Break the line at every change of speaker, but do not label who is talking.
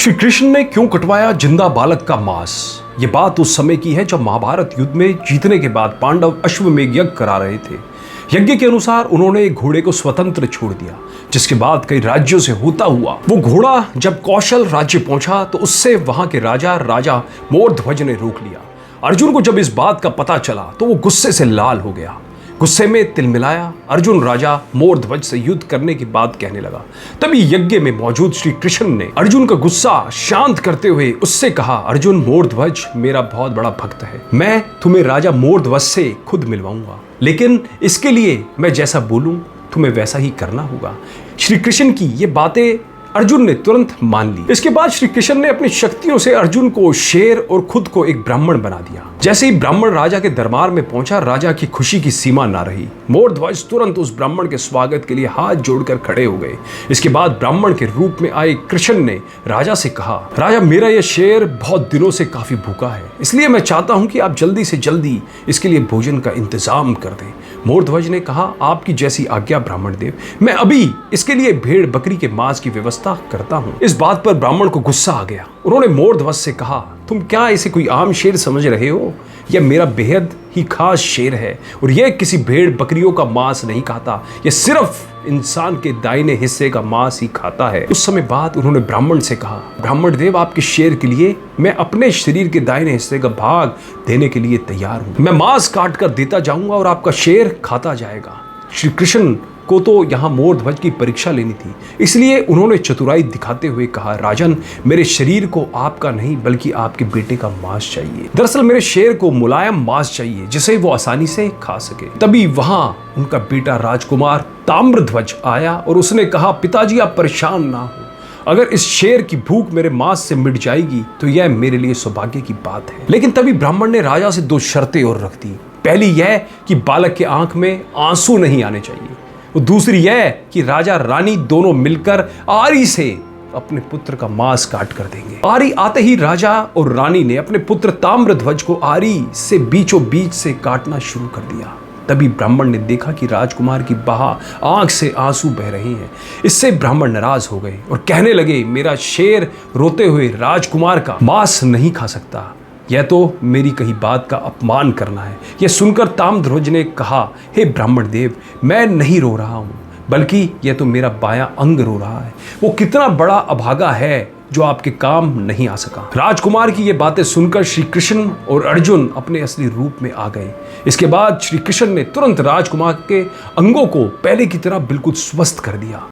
श्री कृष्ण ने क्यों कटवाया जिंदा बालक का मांस? ये बात उस समय की है जब महाभारत युद्ध में जीतने के बाद पांडव अश्वमेध यज्ञ करा रहे थे। यज्ञ के अनुसार उन्होंने एक घोड़े को स्वतंत्र छोड़ दिया, जिसके बाद कई राज्यों से होता हुआ वो घोड़ा जब कौशल राज्य पहुंचा तो उससे वहां के राजा मोरध्वज ने रोक लिया। अर्जुन को जब इस बात का पता चला तो वो गुस्से से लाल हो गया। गुस्से में तिलमिलाया अर्जुन राजा मोरध्वज से युद्ध करने की बात कहने लगा। तभी यज्ञ में मौजूद श्री कृष्ण ने अर्जुन का गुस्सा शांत करते हुए उससे कहा, अर्जुन, मोरध्वज मेरा बहुत बड़ा भक्त है। मैं तुम्हें राजा मोरध्वज से खुद मिलवाऊंगा, लेकिन इसके लिए मैं जैसा बोलूं तुम्हें वैसा ही करना होगा। श्री कृष्ण की ये बातें अर्जुन ने तुरंत मान ली। इसके बाद श्री कृष्ण ने अपनी शक्तियों से अर्जुन को शेर और खुद को एक ब्राह्मण बना दिया। जैसे ही ब्राह्मण राजा के दरबार में पहुंचा, राजा की खुशी की सीमा ना रही। मोरध्वज तुरंत उस ब्राह्मण के स्वागत के लिए हाथ जोड़कर खड़े हो गए। इसके बाद ब्राह्मण के रूप में आए कृष्ण ने राजा से कहा, राजा, मेरा यह शेर बहुत दिनों से काफी भूखा है, इसलिए मैं चाहता हूं कि आप जल्दी से जल्दी इसके लिए भोजन का इंतजाम कर दें। मोरध्वज ने कहा, आपकी जैसी आज्ञा ब्राह्मण देव, मैं अभी इसके लिए भेड़ बकरी के मांस की व्यवस्था करता हूं। इस बात पर ब्राह्मण को गुस्सा आ गया। उन्होंने मोरध्वज से कहा, तुम क्या इसे कोई आम शेर समझ रहे हो? यह मेरा बेहद ही खास शेर है और यह किसी भेड़ बकरियों का मांस नहीं खाता, यह सिर्फ इंसान के दाहिने हिस्से का मांस ही खाता है। उस समय बाद उन्होंने ब्राह्मण से कहा, ब्राह्मण देव, आपके शेर के लिए मैं अपने शरीर के दाहिने हिस्से का भाग देने के लिए तैयार हूं। मैं मांस काट कर देता जाऊंगा और आपका शेर खाता जाएगा। श्री कृष्ण को तो यहाँ मोरध्वज की परीक्षा लेनी थी, इसलिए उन्होंने चतुराई दिखाते हुए कहा, राजन, मेरे शरीर को आपका नहीं बल्कि आपके बेटे का मांस चाहिए। दरअसल मेरे शेर को मुलायम मांस चाहिए जिसे वो आसानी से खा सके। तभी वहां उनका बेटा राजकुमार ताम्रध्वज आया और उसने कहा, पिताजी, आप परेशान ना हो, अगर इस शेर की भूख मेरे मांस से मिट जाएगी तो यह मेरे लिए सौभाग्य की बात है। लेकिन तभी ब्राह्मण ने राजा से दो शर्तें और रख दी। पहली यह कि बालक के आंख में आंसू नहीं आने चाहिए, और दूसरी यह कि राजा रानी दोनों मिलकर आरी से अपने पुत्र का मांस काट कर देंगे। आरी आते ही राजा और रानी ने अपने पुत्र ताम्रध्वज को आरी से बीचों बीच से काटना शुरू कर दिया। तभी ब्राह्मण ने देखा कि राजकुमार की आंख से आंसू बह रहे हैं। इससे ब्राह्मण नाराज हो गए और कहने लगे, मेरा शेर रोते हुए राजकुमार का मांस नहीं खा सकता, यह तो मेरी कही बात का अपमान करना है। यह सुनकर ताम्रध्वज ने कहा, हे ब्राह्मण देव, मैं नहीं रो रहा हूं, बल्कि यह तो मेरा बायां अंग रो रहा है। वो कितना बड़ा अभागा है जो आपके काम नहीं आ सका। राजकुमार की ये बातें सुनकर श्री कृष्ण और अर्जुन अपने असली रूप में आ गए। इसके बाद श्री कृष्ण ने तुरंत राजकुमार के अंगों को पहले की तरह बिल्कुल स्वस्थ कर दिया।